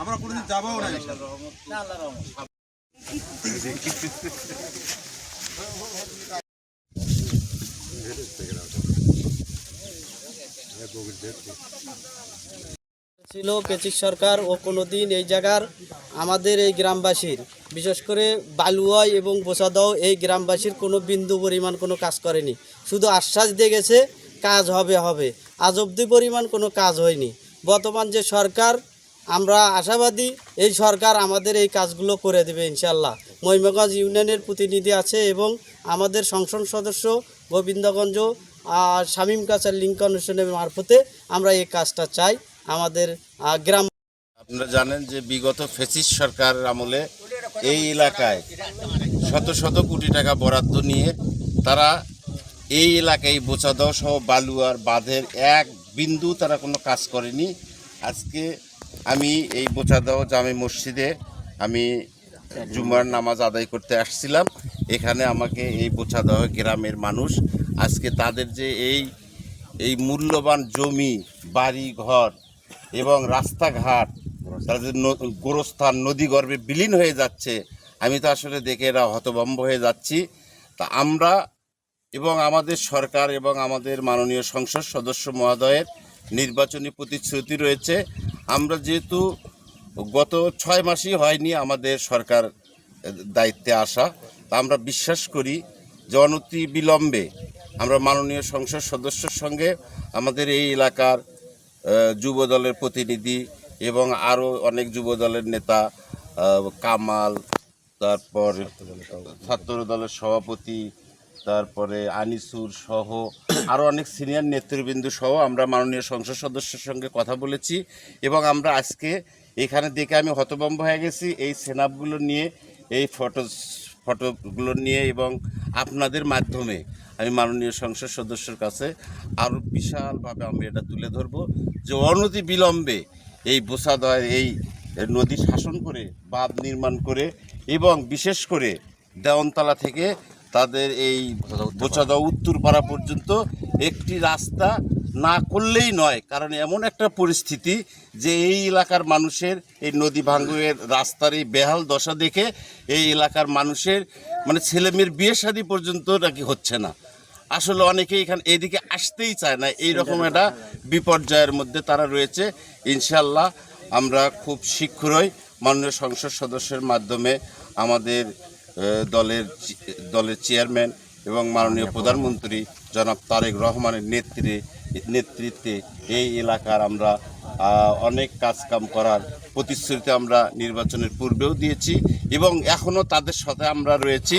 আমরা কোনদিন যাবো না। ছিল পেচিক সরকার ও কোনোদিন এই জায়গার আমাদের এই গ্রামবাসীর বিশেষ করে বালুয়াই এবং বোসাদাও এই গ্রামবাসীর কোনো বিন্দু পরিমাণ কোনো কাজ করেনি, শুধু আশ্বাস দিয়ে গেছে কাজ হবে হবে, আজ অবধি পরিমাণ কোনো কাজ হয়নি। বর্তমান যে সরকার, আমরা আশাবাদী এই সরকার আমাদের এই কাজগুলো করে দেবে ইনশাল্লাহ। মহিমাগঞ্জ ইউনিয়নের প্রতিনিধি আছে এবং আমাদের সংসদ সদস্য গোবিন্দগঞ্জ শামীম কাচার লিঙ্ক কমিশনের মারফতে আমরা এই কাজটা চাই আমাদের গ্রাম। আপনারা জানেন যে বিগত ফ্যাসিস্ট সরকারের আমলে এই এলাকায় শত শত কোটি টাকা বরাদ্দ নিয়ে তারা এই এলাকায় বোচাদাও সহ বালুয়ার বাঁধের এক বিন্দু তারা কোনো কাজ করেনি। আজকে আমি এই বোচাদাও জামে মসজিদে আমি জুমার নামাজ আদায় করতে আসছিলাম। এখানে আমাকে এই বোচাদাও গ্রামের মানুষ আজকে তাদের যে এই মূল্যবান জমি, বাড়ি ঘর এবং রাস্তাঘাট, তাদের গোরস্থান নদীগর্ভে বিলীন হয়ে যাচ্ছে, আমি তো আসলে দেখে এরা হতভম্ব হয়ে যাচ্ছি। তা আমরা এবং আমাদের সরকার এবং আমাদের মাননীয় সংসদ সদস্য মহোদয়ের নির্বাচনী প্রতিশ্রুতি রয়েছে। আমরা যেহেতু গত 6 মাসই হয়নি আমাদের সরকার দায়িত্বে আসা, তা আমরা বিশ্বাস করি যে অনতি বিলম্বে আমরা মাননীয় সংসদ সদস্যর সঙ্গে আমাদের এই এলাকার যুব দলের প্রতিনিধি এবং আরও অনেক যুব দলের নেতা, কামাল, তারপর ছাত্র দলের সভাপতি, তারপরে আনিসুর সহ আরও অনেক সিনিয়র নেতৃবৃন্দ সহ আমরা মাননীয় সংসদ সদস্যের সঙ্গে কথা বলেছি এবং আমরা আজকে এখানে দেখে আমি হতভম্ব হয়ে গেছি। এই সেনাপগুলো নিয়ে, এই ফটোগুলো নিয়ে এবং আপনাদের মাধ্যমে আমি মাননীয় সংসদ সদস্যের কাছে আরও বিশালভাবে আমি এটা তুলে ধরব যে অনতি বিলম্বে এই বোসাদায় এই নদী শাসন করে বাঁধ নির্মাণ করে এবং বিশেষ করে দেওয়ানতলা থেকে তাদের এই বোচাদাও উত্তরপাড়া পর্যন্ত একটি রাস্তা না করলেই নয়। কারণ এমন একটা পরিস্থিতি যে এই এলাকার মানুষের এই নদী ভাঙ্গনের রাস্তার এই বেহাল দশা দেখে এই এলাকার মানুষের মানে ছেলেমেয়ের বিয়ে শাদী পর্যন্ত নাকি হচ্ছে না। আসলে অনেকে এখানে এদিকে আসতেই চায় না, এই রকম একটা বিপর্যয়ের মধ্যে তারা রয়েছে। ইনশাল্লাহ আমরা খুব শীঘ্রই মাননীয় সংসদ সদস্যের মাধ্যমে আমাদের দলের চেয়ারম্যান এবং মাননীয় প্রধানমন্ত্রী জনাব তারেক রহমানের নেতৃত্বে এই এলাকার আমরা অনেক কাজকাম করার প্রতিশ্রুতি আমরা নির্বাচনের পূর্বেও দিয়েছি এবং এখনও তাদের সাথে আমরা রয়েছি।